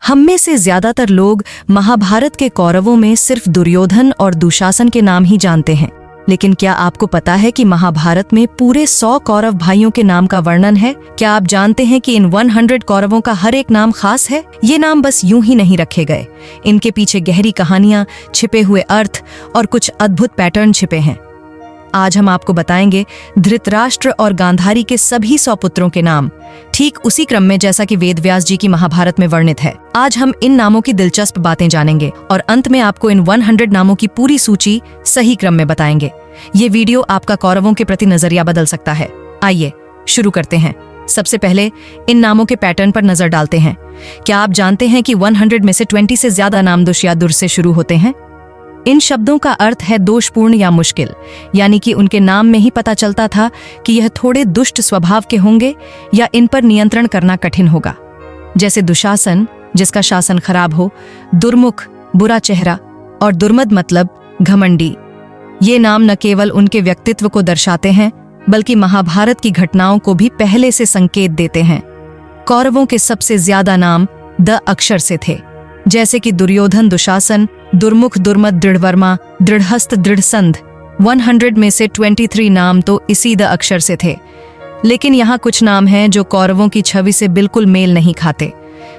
हम में से ज्यादातर लोग महाभारत के कौरवों में सिर्फ दुर्योधन और दुशासन के नाम ही जानते हैं, लेकिन क्या आपको पता है कि महाभारत में पूरे 100 कौरव भाइयों के नाम का वर्णन है? क्या आप जानते हैं कि इन 100 कौरवों का हर एक नाम खास है? ये नाम बस यूं ही नहीं रखे गए, इनके पीछे गहरी कहानियां, छिपे हुए अर्थ और कुछ अद्भुत पैटर्न छिपे हैं। आज हम आपको बताएंगे धृतराष्ट्र और गांधारी के सभी 100 पुत्रों के नाम, ठीक उसी क्रम में जैसा कि वेद व्यास जी की महाभारत में वर्णित है। आज हम इन नामों की दिलचस्प बातें जानेंगे और अंत में आपको इन 100 नामों की पूरी सूची सही क्रम में बताएंगे। ये वीडियो आपका कौरवों के प्रति नजरिया बदल सकता है। आइए शुरू करते हैं। सबसे पहले इन नामों के पैटर्न पर नजर डालते हैं। क्या आप जानते हैं कि 100 में से 20 से ज्यादा नाम दुश या दुर से शुरू होते हैं? इन शब्दों का अर्थ है दोषपूर्ण या मुश्किल, यानी कि उनके नाम में ही पता चलता था कि यह थोड़े दुष्ट स्वभाव के होंगे या इन पर नियंत्रण करना कठिन होगा। जैसे दुशासन, जिसका शासन खराब हो, दुर्मुख बुरा चेहरा और दुर्मद मतलब घमंडी। ये नाम न केवल उनके व्यक्तित्व को दर्शाते हैं, बल्कि महाभारत की घटनाओं को भी पहले से संकेत देते हैं। कौरवों के सबसे ज्यादा नाम द अक्षर से थे, जैसे कि दुर्योधन दुशासन, दुर्मुख दुर्मद दृढ़वर्मा, दृढ़हस्त दृढ़संध। 100 में से 23 नाम तो इसी द अक्षर से थे। लेकिन यहाँ कुछ नाम हैं जो कौरवों की छवि से बिल्कुल मेल नहीं खाते।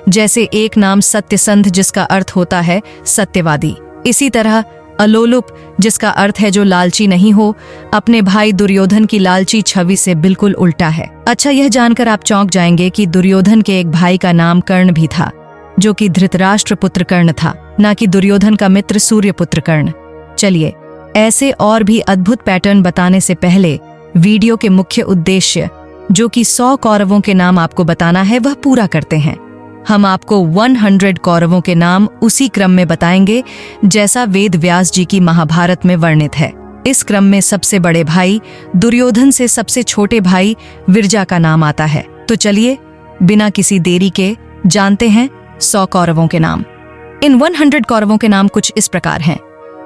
जैसे एक नाम सत्यसंध, जिसका अर्थ होता है सत्यवादी। इसी तरह अलोलुप, जिसका अर्थ है जो लालची नहीं हो, अपने भाई दुर्योधन की लालची छवि से बिल्कुल उल्टा है। अच्छा, यह जानकर आप चौंक जाएंगे कि दुर्योधन के एक भाई का नाम कर्ण भी था, जो कि धृतराष्ट्र पुत्र कर्ण था, ना कि दुर्योधन का मित्र सूर्यपुत्र कर्ण। चलिए, ऐसे और भी अद्भुत पैटर्न बताने से पहले वीडियो के मुख्य उद्देश्य, जो कि 100 कौरवों के नाम आपको बताना है, वह पूरा करते हैं। हम आपको 100 कौरवों के नाम उसी क्रम में बताएंगे जैसा वेद व्यास जी की महाभारत में वर्णित है। इस क्रम में सबसे बड़े भाई दुर्योधन से सबसे छोटे भाई विरजा का नाम आता है। तो चलिए, बिना किसी देरी के जानते हैं 100 कौरवों के नाम। इन 100 कौरवों के नाम कुछ इस प्रकार हैं: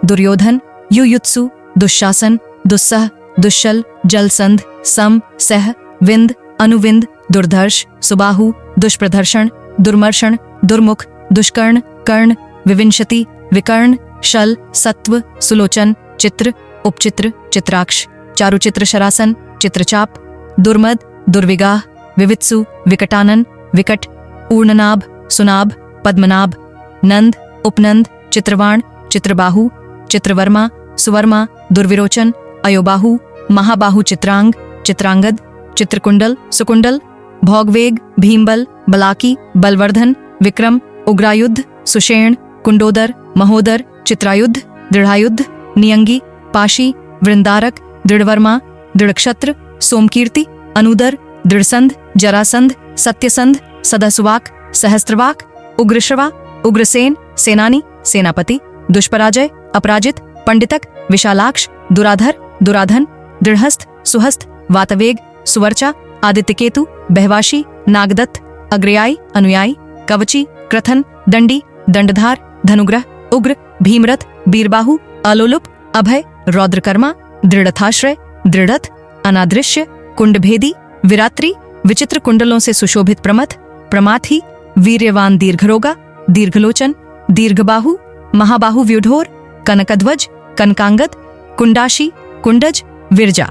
दुर्योधन, युयुत्सु, दुशासन, दुस्सह, दुश्शल, जलसंध, सम, सह, विंद, अनुविंद, दुर्धर्ष, सुबाहु, दुष्प्रदर्शन, दुर्मर्षण, दुर्मुख, दुष्कर्ण, कर्ण, विविंशति, विकर्ण, शल, सत्व, सुलोचन, चित्र, उपचित्र, चित्राक्ष, चारुचित्र शरासन, चित्रचाप, दुर्मद, दुर्विगाह, विवित्सु, विकटानन, विकट, ऊर्णनाभ, सुनाभ, पद्मनाभ, नंद, उपनंद, चित्रवाण, चित्रबाहु, चित्रवर्मा, सुवर्मा, दुर्विरोचन, अयोबाहु, महाबाहु, चित्रांग, चित्रांगद, चित्रकुंडल, सुकुंडल, भोगवेग, भीमबल, बलाकी, बलवर्धन, विक्रम, उग्रायुद्ध, सुषेण, कुंडोदर, महोदर, चित्रायुद्ध, दृढ़ायुद्ध, नियंगी, पाशी, वृंदारक, दृढ़वर्मा, दृढ़क्षत्र, सोमकीर्ति, अनुदर, दृढ़संध, जरासंध, सत्यसंध, सदसुवाक, सहस्त्रवाक, उग्रश्रवा, उग्रसेन, सेनानी, सेनापति, दुष्पराजय, अपराजित, पंडितक, विशालाक्ष, दुराधर, दुराधन, दृढ़हस्त, सुहस्त, वातवेग, सुवर्चा, आदित्यकेतु, बहवाशी, नागदत्त, अग्रयाई, अनुयायी, कवची, क्रथन, दंडी, दंडधार, धनुग्रह, उग्र, भीमरथ, बीरबाहु, अलोलुप, अभय, रौद्रकर्मा, दृढ़थाश्रय, दृढ़थ, अनादृश्य, कुंडभेदी, विरात्री, विचित्र कुंडलों से सुशोभित प्रमथ, प्रमाथी, वीर्यवान, दीर्घरोगा, दीर्घलोचन, दीर्घबाहु, महाबाहु, व्यूढोर, कनकध्वज, कनकांगद, कुंडाशी, कुंडज, विरजा।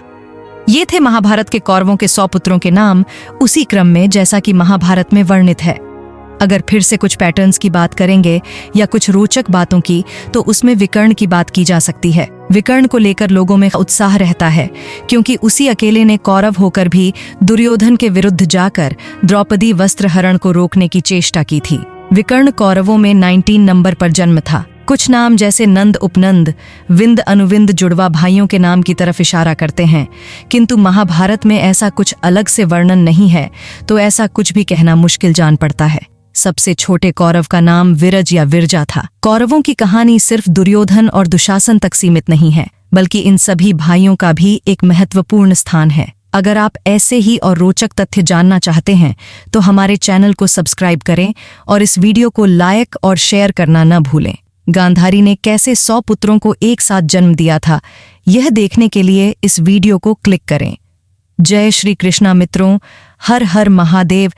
ये थे महाभारत के कौरवों के 100 पुत्रों के नाम, उसी क्रम में जैसा कि महाभारत में वर्णित है। अगर फिर से कुछ पैटर्न्स की बात करेंगे या कुछ रोचक बातों की, तो उसमें विकर्ण की बात की जा सकती है। विकर्ण को लेकर लोगों में उत्साह रहता है, क्योंकि उसी अकेले ने कौरव होकर भी दुर्योधन के विरुद्ध जाकर द्रौपदी वस्त्रहरण को रोकने की चेष्टा की थी। विकर्ण कौरवों में 19 नंबर पर जन्म था। कुछ नाम जैसे नंद, उपनंद, विंद, अनुविंद जुड़वा भाइयों के नाम की तरफ इशारा करते हैं, किंतु महाभारत में ऐसा कुछ अलग से वर्णन नहीं है, तो ऐसा कुछ भी कहना मुश्किल जान पड़ता है। सबसे छोटे कौरव का नाम विरज या विरजा था। कौरवों की कहानी सिर्फ दुर्योधन और दुशासन तक सीमित नहीं है, बल्कि इन सभी भाइयों का भी एक महत्वपूर्ण स्थान है। अगर आप ऐसे ही और रोचक तथ्य जानना चाहते हैं, तो हमारे चैनल को सब्सक्राइब करें और इस वीडियो को लाइक और शेयर करना न भूलें। गांधारी ने कैसे 100 पुत्रों को एक साथ जन्म दिया था, यह देखने के लिए इस वीडियो को क्लिक करें। जय श्री कृष्णा मित्रों, हर हर महादेव।